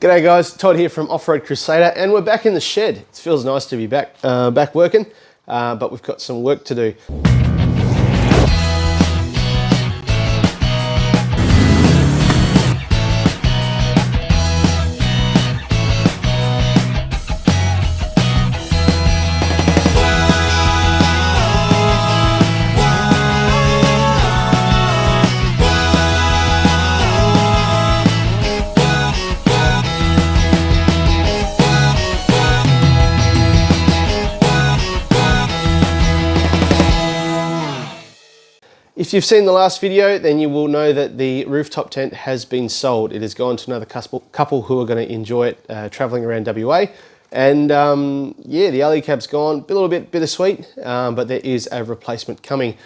G'day guys, Todd here from Off-Road Crusader, and we're back in the shed. It feels nice to be back working, but we've got some work to do. If you've seen the last video, then you will know that the rooftop tent has been sold. It has gone to another couple who are going to enjoy it traveling around WA. And yeah, the alley cab's gone, a little bit bittersweet, but there is a replacement coming.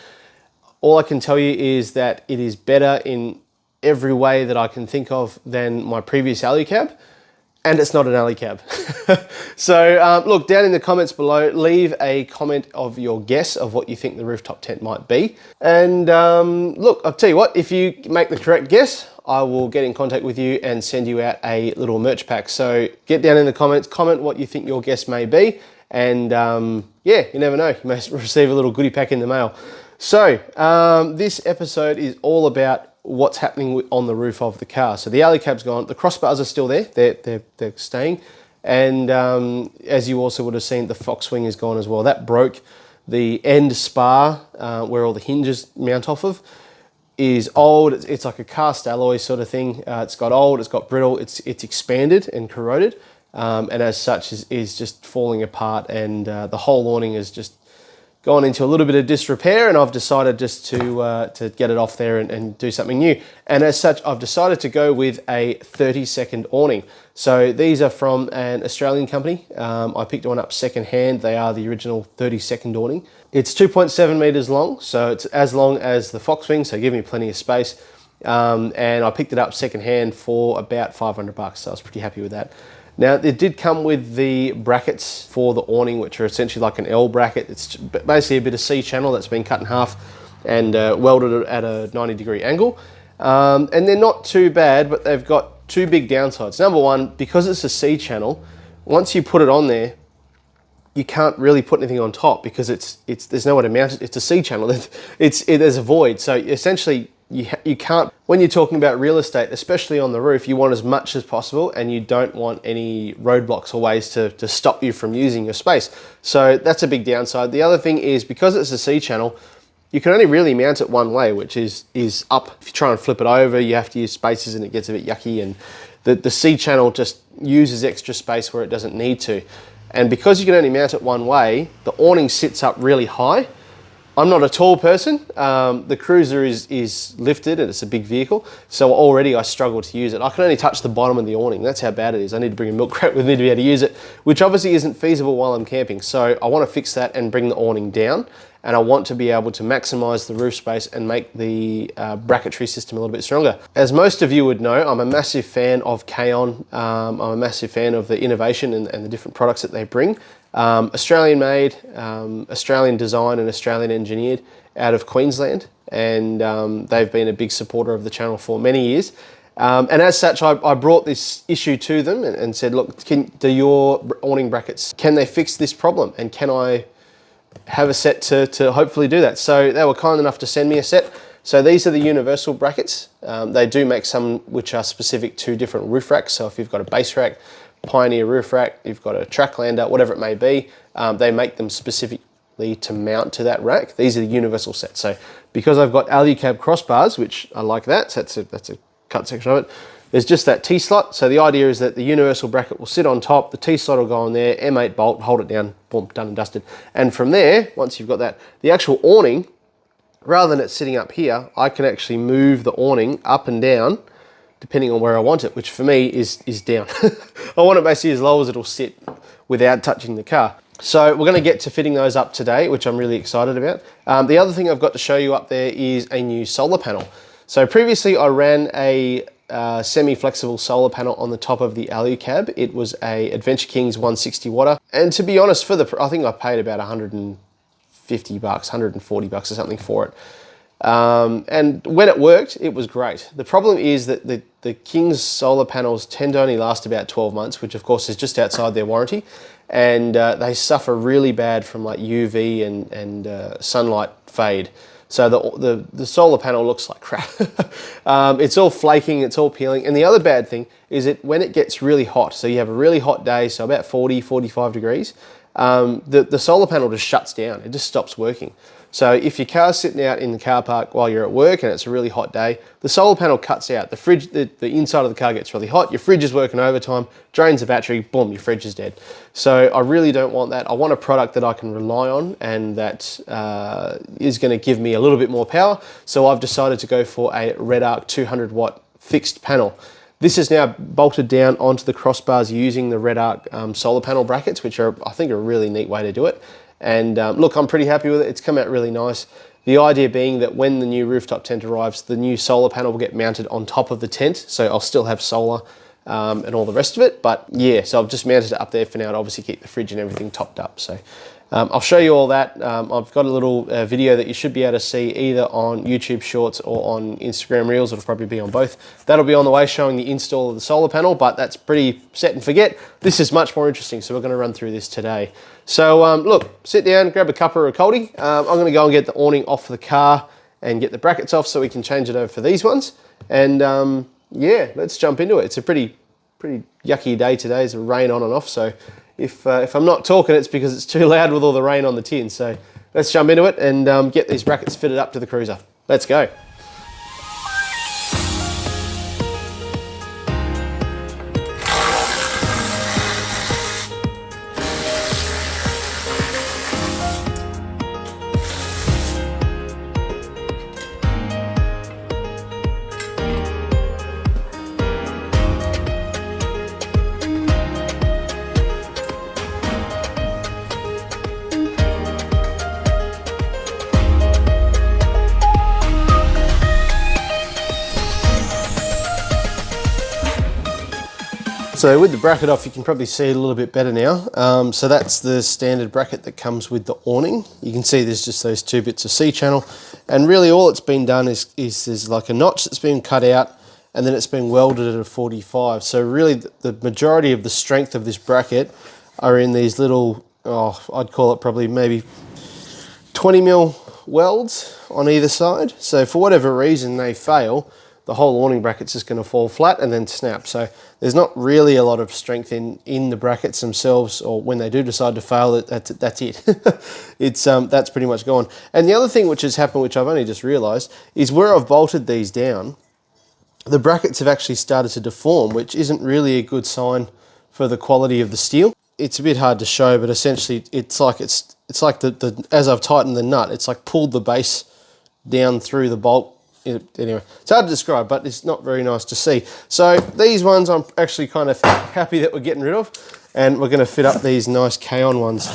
All I can tell you is that it is better in every way that I can think of than my previous alley cab. And it's not an alley cab. So look, down in the comments below, leave a comment of your guess of what you think the rooftop tent might be. And look, I'll tell you what, if you make the correct guess, I will get in contact with you and send you out a little merch pack. So get down in the comments, comment what you think your guess may be. And yeah, you never know, you may receive a little goodie pack in the mail. So this episode is all about what's happening on the roof of the car. So the alley cab's gone, the crossbars are still there, they're staying. And as you also would have seen, the Fox wing is gone as well. That broke. The end spar, where all the hinges mount off of, is old. It's like a cast alloy sort of thing. It's got old, it's got brittle, it's expanded and corroded. And as such is just falling apart, and the whole awning is just gone into a little bit of disrepair, and I've decided just to get it off there and do something new. And as such, I've decided to go with a 30-second awning. So these are from an Australian company. I picked one up secondhand. They are the original 30-second awning. It's 2.7 meters long, so it's as long as the Fox wing, so give me plenty of space. And I picked it up secondhand for about 500 bucks, so I was pretty happy with that. Now, it did come with the brackets for the awning, which are essentially like an L bracket. It's basically a bit of C-channel that's been cut in half and welded at a 90-degree angle. And they're not too bad, but they've got two big downsides. Number one, because it's a C-channel, once you put it on there, you can't really put anything on top because there's nowhere to mount it. It's a C-channel. There's a void. So essentially, you can't, when you're talking about real estate, especially on the roof, you want as much as possible, and you don't want any roadblocks or ways to stop you from using your space. So that's a big downside. The other thing is, because it's a C-channel, you can only really mount it one way, which is up. If you try and flip it over, you have to use spacers and it gets a bit yucky, and the C-channel just uses extra space where it doesn't need to. And because you can only mount it one way, the awning sits up really high. I'm not a tall person. The Cruiser is lifted and it's a big vehicle, so already I struggle to use it. I can only touch the bottom of the awning. That's how bad it is. I need to bring a milk crate with me to be able to use it, which obviously isn't feasible while I'm camping. So I want to fix that and bring the awning down, and I want to be able to maximize the roof space and make the bracketry system a little bit stronger. As most of you would know, I'm a massive fan of Kaon. I'm a massive fan of the innovation and the different products that they bring. Australian made, Australian designed and Australian engineered out of Queensland, and they've been a big supporter of the channel for many years. And as such, I brought this issue to them and said, look, do your awning brackets, can they fix this problem? And can I have a set to hopefully do that? So they were kind enough to send me a set. So these are the universal brackets. They do make some which are specific to different roof racks. So if you've got a base rack, Pioneer roof rack, you've got a Tracklander, whatever it may be, they make them specifically to mount to that rack. These are the universal sets. So because I've got alley cab crossbars, which I like that, so that's a cut section of it, there's just that T-slot. So the idea is that the universal bracket will sit on top, the T-slot will go on there, M8 bolt, hold it down, boom, done and dusted. And from there, once you've got that, the actual awning, rather than it sitting up here, I can actually move the awning up and down depending on where I want it, which for me is down. I want it basically as low as it'll sit without touching the car. So we're gonna get to fitting those up today, which I'm really excited about. The other thing I've got to show you up there is a new solar panel. So previously I ran a semi-flexible solar panel on the top of the alley cab. It was a Adventure Kings 160 watter. And to be honest, I think I paid about 150 bucks, 140 bucks or something for it. And when it worked, it was great. The problem is that the King's solar panels tend to only last about 12 months, which of course is just outside their warranty. And they suffer really bad from like UV and sunlight fade. So the solar panel looks like crap. It's all flaking, it's all peeling. And the other bad thing is that when it gets really hot, so you have a really hot day, so about 40, 45 degrees, the solar panel just shuts down. It just stops working. So if your car's sitting out in the car park while you're at work and it's a really hot day, the solar panel cuts out. The fridge, the inside of the car gets really hot. Your fridge is working overtime, drains the battery, boom, your fridge is dead. So I really don't want that. I want a product that I can rely on and that is going to give me a little bit more power. So I've decided to go for a Red Arc 200 watt fixed panel. This is now bolted down onto the crossbars using the Red Arc solar panel brackets, which are, I think, a really neat way to do it. And look, I'm pretty happy with it. It's come out really nice. The idea being that when the new rooftop tent arrives, the new solar panel will get mounted on top of the tent. So I'll still have solar and all the rest of it. But yeah, so I've just mounted it up there for now to obviously keep the fridge and everything topped up. So I'll show you all that. I've got a little video that you should be able to see either on YouTube Shorts or on Instagram Reels. It'll probably be on both. That'll be on the way showing the install of the solar panel, but that's pretty set and forget. This is much more interesting, so we're going to run through this today. So look, sit down, grab a cuppa or a coldie. I'm going to go and get the awning off the car and get the brackets off so we can change it over for these ones. And yeah, let's jump into it. It's a pretty yucky day today. There's a rain on and off, so if I'm not talking, it's because it's too loud with all the rain on the tin. So let's jump into it and get these brackets fitted up to the cruiser. Let's go. So with the bracket off, you can probably see it a little bit better now. So that's the standard bracket that comes with the awning. You can see there's just those two bits of C-channel. And really all it's been done is there's like a notch that's been cut out and then it's been welded at a 45. So really the majority of the strength of this bracket are in these little, I'd call it probably maybe 20 mil welds on either side. So for whatever reason they fail, the whole awning bracket's just going to fall flat and then snap. So there's not really a lot of strength in the brackets themselves, or when they do decide to fail, that's it. That's pretty much gone. And the other thing which has happened, which I've only just realised, is where I've bolted these down, the brackets have actually started to deform, which isn't really a good sign for the quality of the steel. It's a bit hard to show, but essentially it's like the as I've tightened the nut, it's like pulled the base down through the bolt. Anyway, it's hard to describe, but it's not very nice to see. So these ones I'm actually kind of happy that we're getting rid of, and we're going to fit up these nice Kaon ones.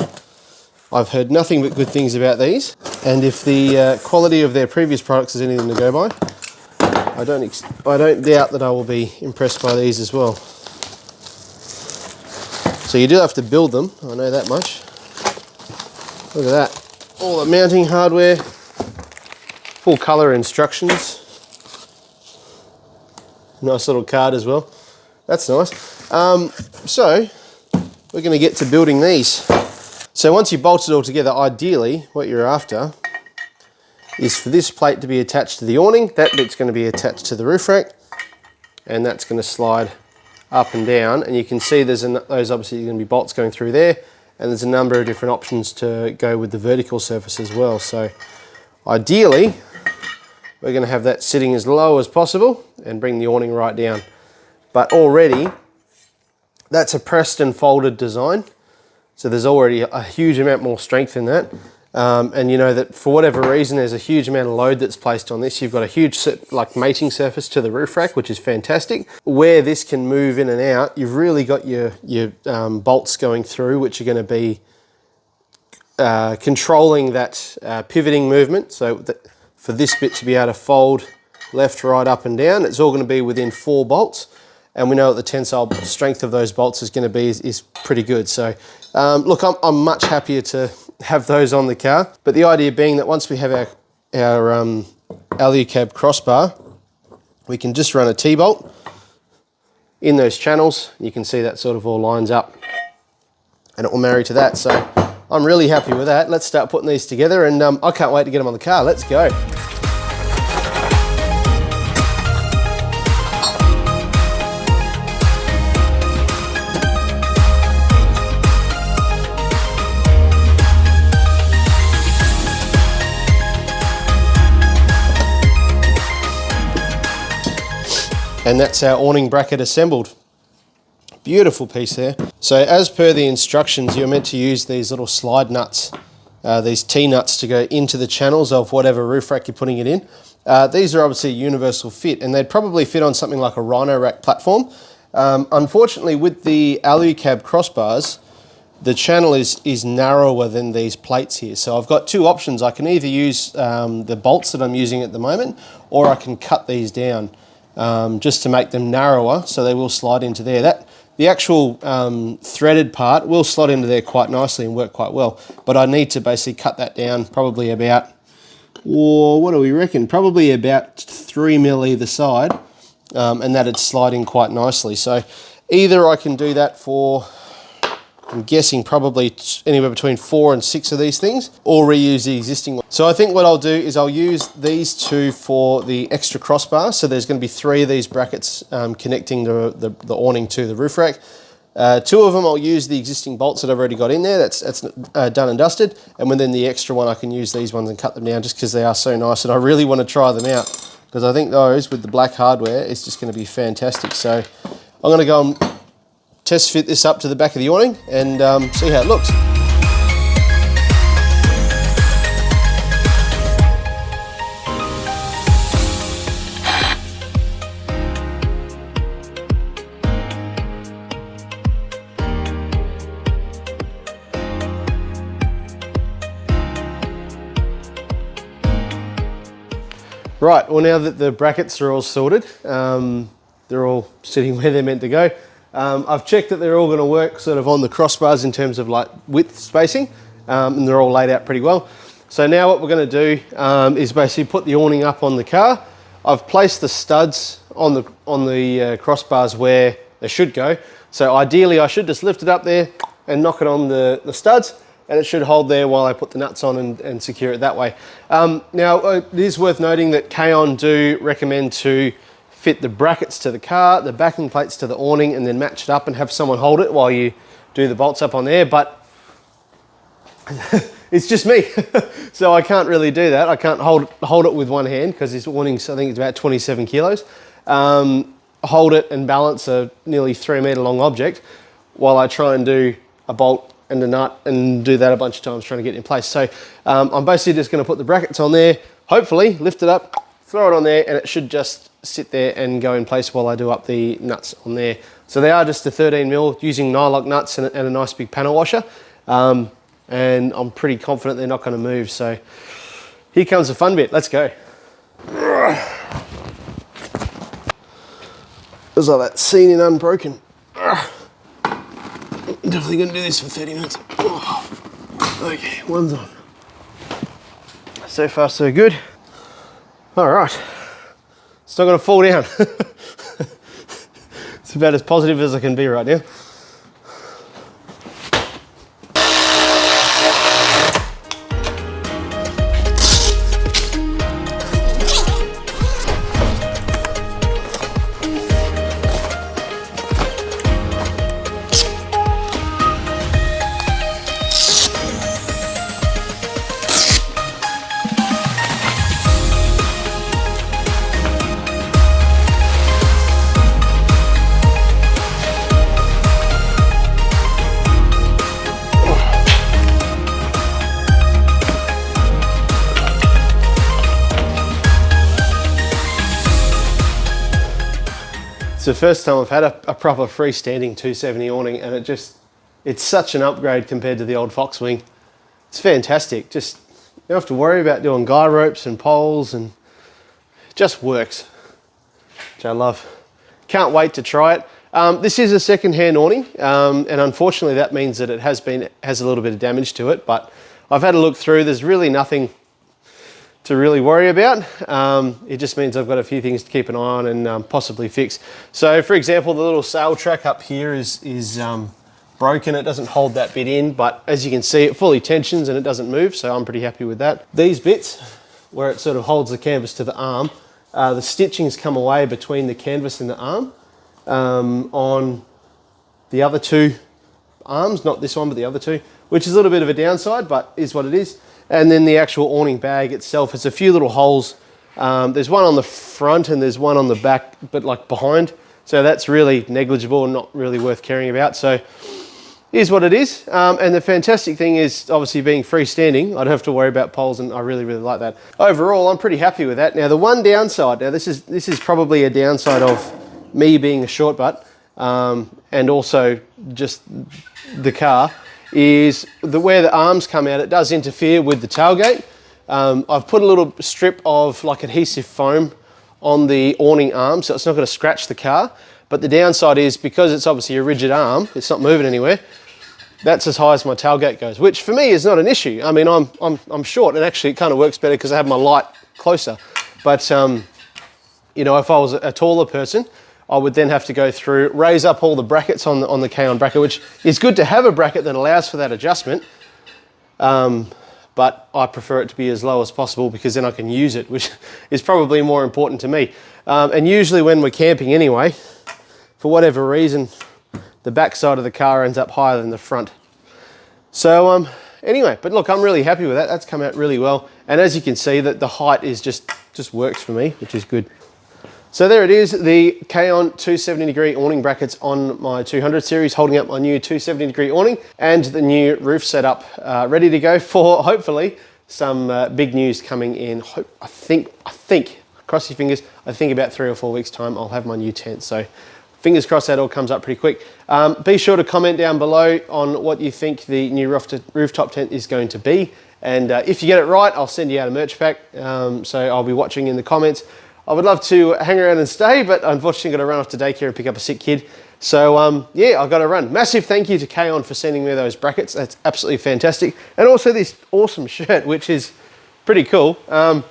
I've heard nothing but good things about these, and if the quality of their previous products is anything to go by, I don't doubt that I will be impressed by these as well. So you do have to build them, I know that much. Look at that, all the mounting hardware. Full colour instructions. Nice little card as well. That's nice. So we're going to get to building these. So once you bolt it all together, ideally what you're after is for this plate to be attached to the awning. That bit's going to be attached to the roof rack, and that's going to slide up and down. And you can see those obviously going to be bolts going through there, and there's a number of different options to go with the vertical surface as well. So ideally, we're going to have that sitting as low as possible and bring the awning right down. But already, that's a pressed and folded design. So there's already a huge amount more strength in that. And you know that for whatever reason, there's a huge amount of load that's placed on this. You've got a huge like mating surface to the roof rack, which is fantastic. Where this can move in and out, you've really got your bolts going through, which are going to be controlling that pivoting movement. So that for this bit to be able to fold left, right, up and down, it's all going to be within 4 bolts. And we know that the tensile strength of those bolts is going to be is pretty good. So look, I'm much happier to have those on the car. But the idea being that once we have our alu-cab crossbar, we can just run a T-bolt in those channels. You can see that sort of all lines up and it will marry to that. So I'm really happy with that. Let's start putting these together, and I can't wait to get them on the car. Let's go. And that's our awning bracket assembled. Beautiful piece there. So as per the instructions, you're meant to use these little slide nuts, these T-nuts, to go into the channels of whatever roof rack you're putting it in. These are obviously a universal fit, and they'd probably fit on something like a Rhino rack platform. Unfortunately, with the alu-cab crossbars, the channel is narrower than these plates here. So I've got two options. I can either use the bolts that I'm using at the moment, or I can cut these down just to make them narrower so they will slide into there. The actual threaded part will slot into there quite nicely and work quite well, but I need to basically cut that down probably about, what do we reckon? Probably about 3 mil either side, and that'd slide in quite nicely. So either I can do that for, I'm guessing probably anywhere between 4 and 6 of these things, or reuse the existing one. So I think what I'll do is I'll use these two for the extra crossbar. So there's going to be 3 of these brackets connecting the awning to the roof rack. 2 of them I'll use the existing bolts that I've already got in there. That's done and dusted. And then the extra one I can use these ones and cut them down just because they are so nice. And I really want to try them out because I think those with the black hardware is just going to be fantastic. So I'm going to go and test fit this up to the back of the awning and see how it looks. Right, well, now that the brackets are all sorted, they're all sitting where they're meant to go. I've checked that they're all going to work sort of on the crossbars in terms of like width spacing, and they're all laid out pretty well. So now what we're going to do is basically put the awning up on the car. I've placed the studs on the crossbars where they should go. So ideally I should just lift it up there and knock it on the studs, and it should hold there while I put the nuts on and secure it that way. Now it is worth noting that Kaon do recommend to fit the brackets to the car, the backing plates to the awning, and then match it up and have someone hold it while you do the bolts up on there, but it's just me. So I can't really do that. I can't hold it with one hand because this awning's, I think it's about 27 kilos. Hold it and balance a nearly 3 meter long object while I try and do a bolt and a nut and do that a bunch of times trying to get it in place. So I'm basically just going to put the brackets on there, hopefully lift it up, throw it on there, and it should just sit there and go in place while I do up the nuts on there. So they are just a 13 mil using nylock nuts and a nice big panel washer. And I'm pretty confident they're not going to move. So here comes the fun bit. Let's go. It's like that scene in Unbroken. Definitely going to do this for 30 minutes. Okay, one's on. So far, so good. All right. It's not going to fall down. It's about as positive as I can be right now. It's the first time I've had a proper freestanding 270 awning, and it's such an upgrade compared to the old Foxwing. It's fantastic. Just, you don't have to worry about doing guy ropes and poles, and it just works, which I love. Can't wait to try it. This is a second-hand awning, and unfortunately that means that it has a little bit of damage to it, but I've had a look through. There's really nothing to really worry about. It just means I've got a few things to keep an eye on and possibly fix. So for example, the little sail track up here is broken. It doesn't hold that bit in, but as you can see, it fully tensions and it doesn't move, so I'm pretty happy with that. These bits, where it sort of holds the canvas to the arm, the stitching's come away between the canvas and the arm on the other two arms, not this one, but the other two, which is a little bit of a downside, but is what it is. And then the actual awning bag itself, it's a few little holes. There's one on the front and there's one on the back, but like behind. So that's really negligible and not really worth caring about. So is what it is. And the fantastic thing is, obviously being freestanding, I don't have to worry about poles, and I really, really like that. Overall, I'm pretty happy with that. Now, the one downside, now this is probably a downside of me being a short butt, and also just the car, is where the arms come out, it does interfere with the tailgate. I've put a little strip of like adhesive foam on the awning arm, so it's not going to scratch the car. But the downside is, because it's obviously a rigid arm, it's not moving anywhere, that's as high as my tailgate goes, which for me is not an issue. I mean, I'm short, and actually it kind of works better because I have my light closer. But you know, if I was a taller person, I would then have to go through, raise up all the brackets on the Kaon bracket, which is good to have a bracket that allows for that adjustment. But I prefer it to be as low as possible because then I can use it, which is probably more important to me. And usually when we're camping anyway, for whatever reason, the back side of the car ends up higher than the front. So anyway, but look, I'm really happy with that. That's come out really well. And as you can see, that the height is just works for me, which is good. So there it is, the Kaon 270-degree awning brackets on my 200 series, holding up my new 270-degree awning and the new roof setup, ready to go for hopefully some big news coming in. I think, cross your fingers, I think about 3 or 4 weeks time I'll have my new tent. So fingers crossed that all comes up pretty quick. Be sure to comment down below on what you think the new rooftop tent is going to be. And if you get it right, I'll send you out a merch pack. So I'll be watching in the comments. I would love to hang around and stay, but unfortunately got to run off to daycare and pick up a sick kid. So yeah, I've got to run. Massive thank you to Kaon for sending me those brackets. That's absolutely fantastic. And also this awesome shirt, which is pretty cool.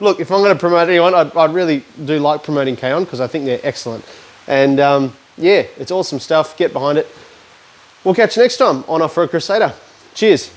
Look, if I'm going to promote anyone, I really do like promoting Kaon because I think they're excellent. And yeah, it's awesome stuff. Get behind it. We'll catch you next time on Off-Road Crusader. Cheers.